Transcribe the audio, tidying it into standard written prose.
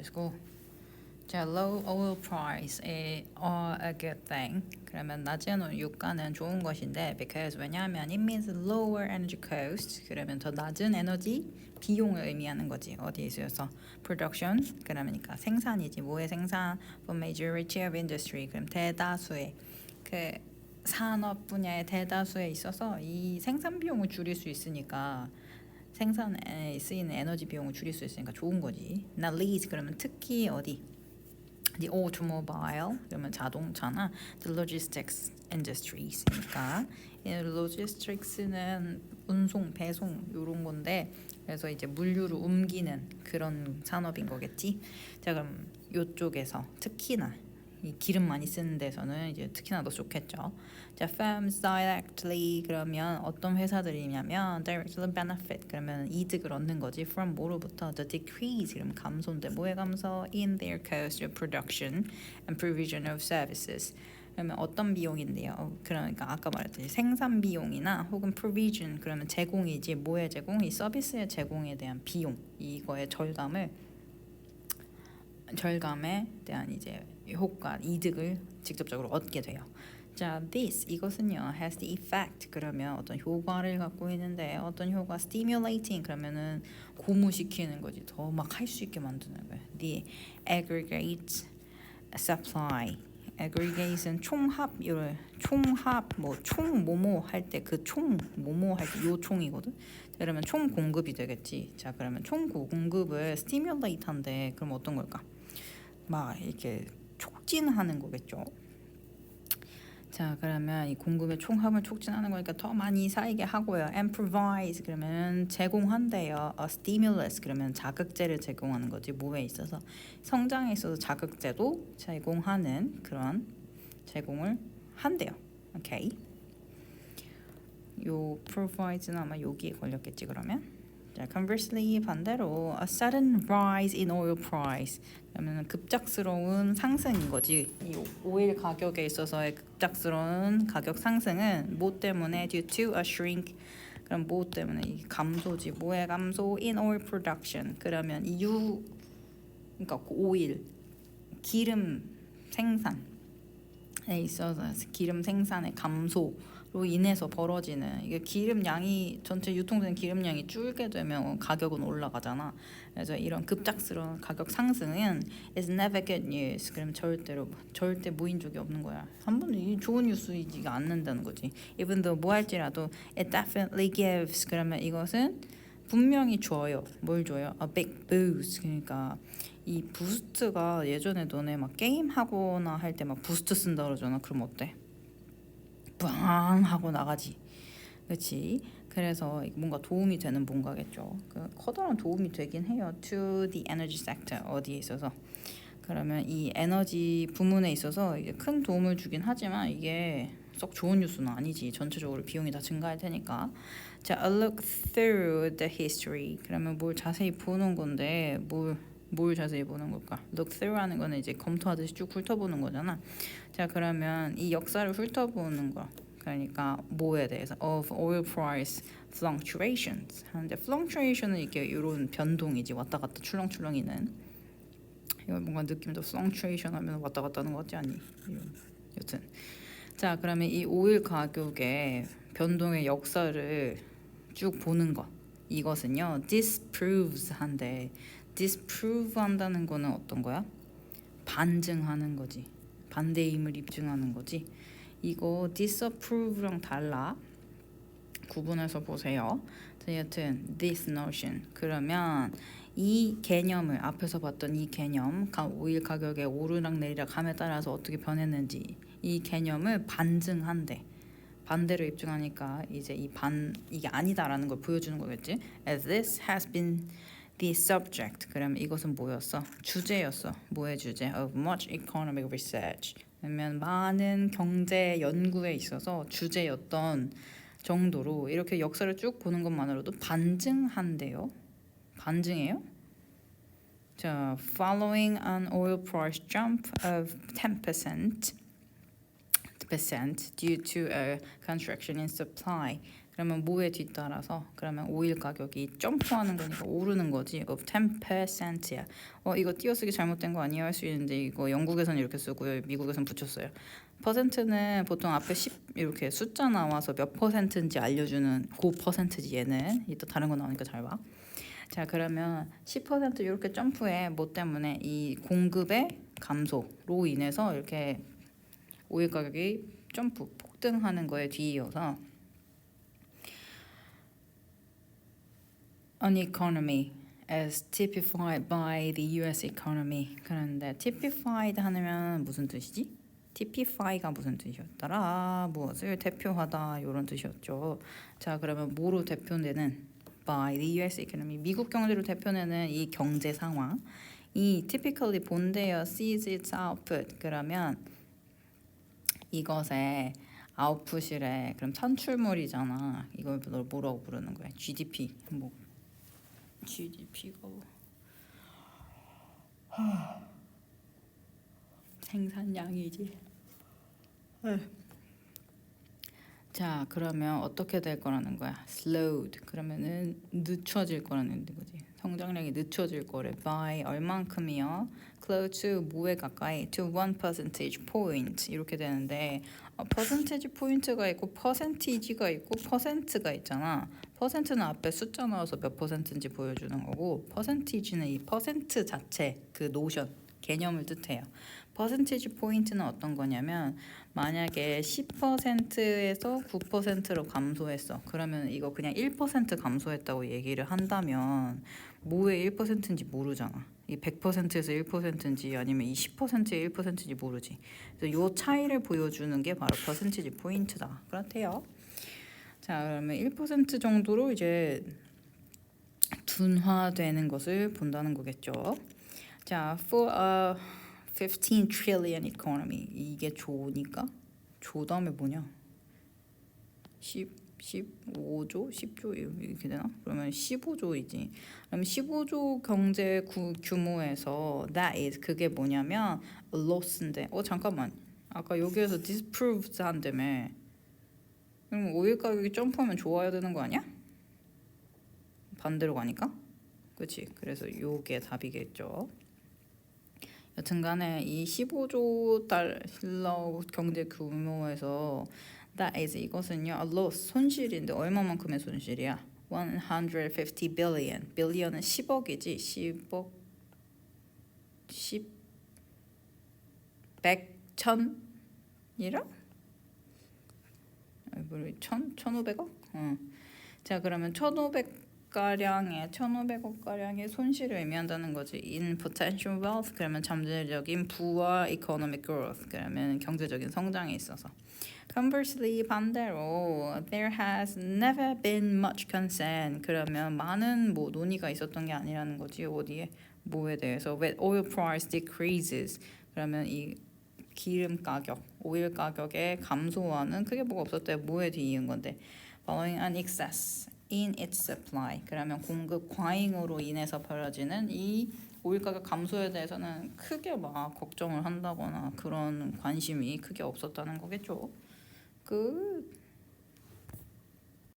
가지고 자, low oil price is a good thing. 그러면 낮은 유가는 좋은 것인데 because 왜냐하면 it means lower energy cost. 그러면 더 낮은 에너지 비용을 의미하는 거지. 어디에 있어서 production 그러니까 생산이지. 뭐의 생산? For majority of industry. 그럼 대다수의 그 산업 분야의 대다수에 있어서 이 생산 비용을 줄일 수 있으니까 생산에 쓰이는 에너지 비용을 줄일 수 있으니까 좋은 거지. Not least 그러면 특히 어디? The automobile 그러면 자동차나 the logistics industries니까 이 logistics는 운송, 배송 이런 건데 그래서 이제 물류를 옮기는 그런 산업인 거겠지. 자 그럼 이쪽에서 특히나 이 기름 많이 쓰는 데서는 이제 특히나 더 좋겠죠. 자, firms directly 그러면 어떤 회사들이냐면 directly benefit 그러면 이득을 얻는 거지. From 뭐로부터 the decrease 그럼 감소인데 뭐의 감소? In their cost of production and provision of services. 그러면 어떤 비용인데요? 그러니까 아까 말했듯이 생산 비용이나 혹은 provision 그러면 제공이지. 뭐의 제공? 이 서비스의 제공에 대한 비용 이거의 절감에 대한 이제 효과, 이득을 직접적으로 얻게 돼요. 자, 이것은요 has the effect 그러면 어떤 효과를 갖고 있는데 어떤 효과 stimulating 그러면은 고무시키는 거지. 더 막 할 수 있게 만드는 거야. The aggregate supply aggregate은 총합 뭐 총 뭐뭐 할 때 그 총 뭐뭐 할 때 요 총이거든. 그러면 총 공급이 되겠지. 자 그러면 총 공급을 stimulate 한데 그럼 어떤 걸까? 막 이렇게 촉진하는 거겠죠. 자 그러면 이 공급의 총합을 촉진하는 거니까 더 많이 사이게 하고요. And provides 그러면 제공한대요. A stimulus 그러면 자극제를 제공하는 거지. 뭐에 있어서 성장에 있어서 자극제도 제공하는 그런 제공을 한대요. 오케이. 요 provides는 아마 여기에 걸렸겠지 그러면. 자, conversely 반대로 a sudden rise in oil price 그러면 급작스러운 상승인 거지. 이 오일 가격에 있어서의 급작스러운 가격 상승은 뭐 때문에 due to a shrink 그럼 뭐 때문에 이 감소지. 뭐의 감소? in oil production 그러면 그러니까 오일 기름 생산에 있어서 기름 생산의 감소로 인해서 벌어지는 이게 기름 양이 전체 유통되는 기름 양이 줄게 되면 가격은 올라가잖아. 그래서 이런 급작스러운 가격 상승은 is never good news. 그럼 절대 무인족이 없는 거야. 한 번도 이 좋은 뉴스이지가 않는다는 거지. even though 뭐 할지라도 it definitely gives. 그러면 이것은 분명히 줘요. 뭘 줘요? A big boost. 그러니까 이 부스트가 예전에 너네 막 게임 하거나 할 때 막 부스트 쓴다 그러잖아. 그럼 어때? 빵 하고 나가지. 그렇지? 그래서 뭔가 도움이 되는 뭔가겠죠. 그 커다란 도움이 되긴 해요. To the energy sector 어디에 있어서. 그러면 이 에너지 부문에 있어서 이게 큰 도움을 주긴 하지만 이게 썩 좋은 뉴스는 아니지. 전체적으로 비용이 다 증가할 테니까. 자, a look through the history. 그러면 뭘 자세히 보는 건데 뭘 자세히 보는 걸까? look through 하는 거는 이제 검토하듯이 쭉 훑어보는 거잖아. 자, 그러면 이 역사를 훑어보는 거. 그러니까 뭐에 대해서 of oil price fluctuations 하는데 fluctuation은 이게 이런 변동이지. 왔다 갔다 출렁출렁이는. 이거 뭔가 느낌도 fluctuation 하면 왔다 갔다 하는 거 같지 않니? 여튼 자 그러면 이 오일 가격의 변동의 역사를 쭉 보는 것 이것은요 disproves 한데 disprove 한다는 거는 어떤 거야? 반증하는 거지. 반대임을 입증하는 거지. 이거 disapprove랑 달라. 구분해서 보세요. 여튼 this notion 그러면 이 개념을 앞에서 봤던 이 개념 오일 가격의 오르락 내리락 함에 따라서 어떻게 변했는지 이 개념을 반증한대. 반대로 입증하니까 이제 이게 아니다라는 걸 보여주는 거겠지. As this has been the subject 그러면 이것은 뭐였어? 주제였어. 뭐의 주제? Of much economic research 그러면 많은 경제 연구에 있어서 주제였던 정도로 이렇게 역사를 쭉 보는 것만으로도 반증한대요. 반증해요? 자, following an oil price jump of 10% due to a contraction in supply. 그러면 뭐에 뒤따라서 그러면 오일 가격이 점프하는 거니까 오르는 거지. of 10%야. 이거 띄어쓰기 잘못된 거 아니에요 할 수 있는데 이거 영국에서는 이렇게 쓰고요. 미국에서는 붙였어요. 퍼센트는 보통 앞에 10 이렇게 숫자 나와서 몇 퍼센트인지 알려주는 그 퍼센트지 얘는. 이따 다른 거 나오니까 잘 봐. 자 그러면 10% 이렇게 점프해. 뭐 때문에? 이 공급의 감소로 인해서 이렇게 오일 가격이 점프 폭등하는 거에 뒤이어서 an economy as typified by the US economy. 그런데 typified 하면 무슨 뜻이지? typify가 무슨 뜻이었더라? 무엇을 대표하다 이런 뜻이었죠. 자 그러면 뭐로 대표되는 by the US economy 미국 경제로 대표되는 이 경제 상황 이 typically 본대어 sees its output 그러면 이것의 아웃풋이래. 그럼 산출물이잖아. 이걸 뭐라고 부르는 거야? GDP. 뭐 GDP가 생산량이지. 자 그러면 어떻게 될 거라는 거야? slowed 그러면은 늦춰질 거라는 거지. 성장량이 늦춰질 거래. by 얼만큼이요? close to 뭐에 가까이? to 1 percentage point 이렇게 되는데 퍼센티지 포인트가 있고 퍼센티지가 있고 퍼센트가 있잖아. 퍼센트는 앞에 숫자 나와서 몇 퍼센트인지 보여주는 거고 퍼센티지는 이 퍼센트 자체 그 노션 개념을 뜻해요. 퍼센티지 포인트는 어떤 거냐면 만약에 10%에서 9%로 감소했어. 그러면 이거 그냥 1% 감소했다고 얘기를 한다면 뭐의 1%인지 모르잖아. 이 100%에서 1%인지 아니면 이 10%의 1%인지 모르지. 그래서 요 차이를 보여주는 게 바로 퍼센티지 포인트다. 그렇대요. 자 그러면 1% 정도로 이제 둔화되는 것을 본다는 거겠죠. 자, for a 15 trillion economy 이게 조니까 조 다음에 뭐냐? 15조, 10조 이렇게 되나? 그러면 15조이지. 그럼 15조 경제 규모에서 that is 그게 뭐냐면 a loss인데. 잠깐만. 아까 여기에서 disproves 한다며. 그럼 오일 가격이 점프하면 좋아야 되는 거 아니야? 반대로 가니까? 그렇지. 그래서 요게 답이겠죠. 여튼간에 이 15조 달러 경제 규모에서 that is 이것은요 a loss 손실인데 얼마만큼의 손실이야? 150 billion billion은 10억이지 10억 100 천이라? 1500억? 자 그러면 1500억 가량의 손실을 의미한다는 거지. In potential wealth 그러면 잠재적인 부와 economic growth 그러면 경제적인 성장에 있어서. Conversely 반대로 there has never been much concern 그러면 많은 뭐 논의가 있었던 게 아니라는 거지. 어디에 뭐에 대해서 when oil price decreases 그러면 이 기름 가격, 오일 가격의 감소와는 크게 뭐가 없었대. 뭐에 뒤이은 건데 following an excess in its supply. 그러면 공급 과잉으로 인해서 벌어지는 이 오일 가격 감소에 대해서는 크게 막 걱정을 한다거나 그런 관심이 크게 없었다는 거겠죠.